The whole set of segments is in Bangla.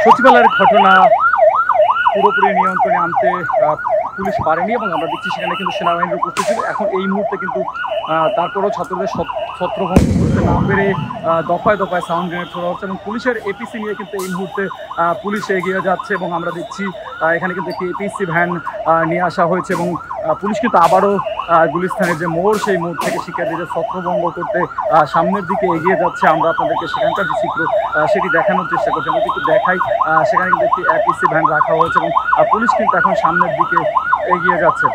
সচিবালয়ের ঘটনা পুরোপুরি নিয়ন্ত্রণে আনতে পুলিশ পারেনি এবং আমরা দেখছি সেখানে কিন্তু সেনাবাহিনীর উপস্থিত ছিল। এখন এই মুহূর্তে কিন্তু তারপরেও ছাত্রদের ছত্রভঙ্গ করতে না পেরে দফায় দফায় সাউন্ড গ্রেনেড ছোড়া হচ্ছে এবং পুলিশের এপিসি নিয়ে কিন্তু এই মুহূর্তে পুলিশ এগিয়ে যাচ্ছে এবং আমরা দেখছি এখানে কিন্তু একটি এপিসি ভ্যান নিয়ে আসা হয়েছে এবং পুলিশ কিন্তু আবারও গুলিস্তানের যে মোড় সেই মোড় থেকে শিক্ষার্থীদের ছত্রভঙ্গ করতে সামনের দিকে এগিয়ে যাচ্ছে। আমরা আপনাদেরকে সেখানকার যে চিত্র সেটি দেখানোর চেষ্টা করছি। আমরা কিন্তু দেখাই সেখানে কিন্তু একটি এপিসি ভ্যান রাখা হয়েছে এবং পুলিশ কিন্তু এখন সামনের দিকে এগিয়ে যাচ্ছে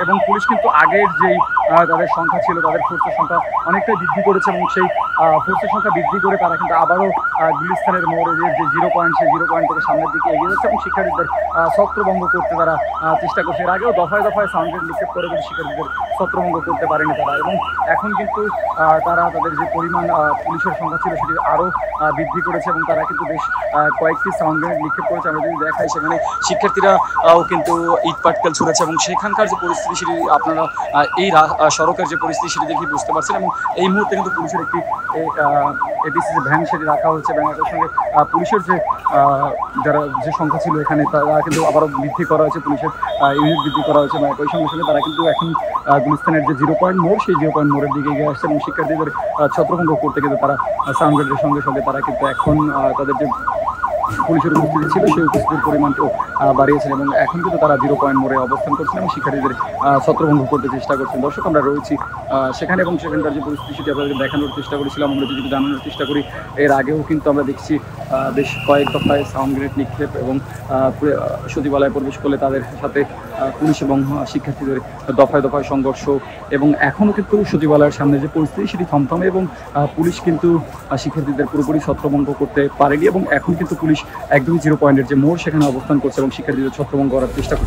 এবং পুলিশ কিন্তু আগের যেই তাদের সংখ্যা ছিল, তাদের ফোর্সের সংখ্যা অনেকটাই বৃদ্ধি করেছে এবং সেই ফোর্সের সংখ্যা বৃদ্ধি করে তারা কিন্তু আবারও গুলিস্তানের মোড়ে যে জিরো পয়েন্ট সেই জিরো পয়েন্ট থেকে সামনের দিকে এগিয়ে যাচ্ছে এবং শিক্ষার্থীদের ছত্রভঙ্গ করতে তারা চেষ্টা করছে। এর আগেও দফায় দফায় সাউন্ড গ্রেনেড নিক্ষেপ করে কিন্তু শিক্ষার্থীদের ছত্রভঙ্গ করতে পারেনি তারা এবং এখন কিন্তু তারা তাদের যে পরিমাণ পুলিশের সংখ্যা ছিল সেটি আরও বৃদ্ধি করেছে এবং তারা কিন্তু বেশ কয়েকটি সাউন্ড গ্রেনেড নিক্ষেপ করেছে। আমরা যদি দেখাই সেখানে শিক্ষার্থীরাও কিন্তু ইট পাটকেল ছুড়েছে এবং সেখানকার যে পরিস্থিতি সেটি আপনারা এই সড়কের যে পরিস্থিতি সেটি দেখে বুঝতে পারছেন এবং এই মুহূর্তে কিন্তু পুলিশের একটি এপিসি যে ভ্যান সেটি রাখা হয়েছে এবং একই সঙ্গে পুলিশের যে যারা যে সংখ্যা ছিল এখানে তারা কিন্তু আবারও বৃদ্ধি করা হয়েছে, পুলিশের ইউনিট বৃদ্ধি করা হয়েছে এবং একই সঙ্গে সঙ্গে তারা কিন্তু এখন গুলিস্তানের যে জিরো পয়েন্ট মোড় সেই জিরো পয়েন্ট মোড়ের দিকে এগিয়ে আসছে এবং শিক্ষার্থীদের ছত্রভঙ্গ করতে কিন্তু তারা সাউন্ড গ্রেনেডের সঙ্গে সঙ্গে তারা কিন্তু এখন তাদের যে পুলিশের উপস্থিতি ছিল সেই উপস্থিতির পরিমাণটাও বাড়িয়েছেন এবং এখন কিন্তু তারা জিরো পয়েন্ট মোড়ে অবস্থান করছেন এবং শিক্ষার্থীদের ছত্রভঙ্গ করতে চেষ্টা করছেন। দর্শক, আমরা রয়েছি সেখানে এবং সেখানকার যে পরিস্থিতি সেটি আপনাদেরকে দেখানোর চেষ্টা করেছিলাম, আমরা যদি জানানোর চেষ্টা করি। এর আগেও কিন্তু আমরা দেখছি বেশ কয়েক দফায় সাউন্ড গ্রেনেড নিক্ষেপ এবং সচিবালয়ে প্রবেশ করলে তাদের সাথে পুলিশ এবং শিক্ষার্থীদের দফায় দফায় সংঘর্ষ এবং এখনও কিন্তু সচিবালয়ের সামনে যে পরিস্থিতি সেটি থমথমে এবং পুলিশ কিন্তু শিক্ষার্থীদের পুরোপুরি ছত্রভঙ্গ করতে পারেনি এবং এখন কিন্তু পুলিশ একদমই জিরো পয়েন্টের যে মোড় সেখানে অবস্থান করছে এবং শিক্ষার্থীদের ছত্রভঙ্গ করার চেষ্টা করছে।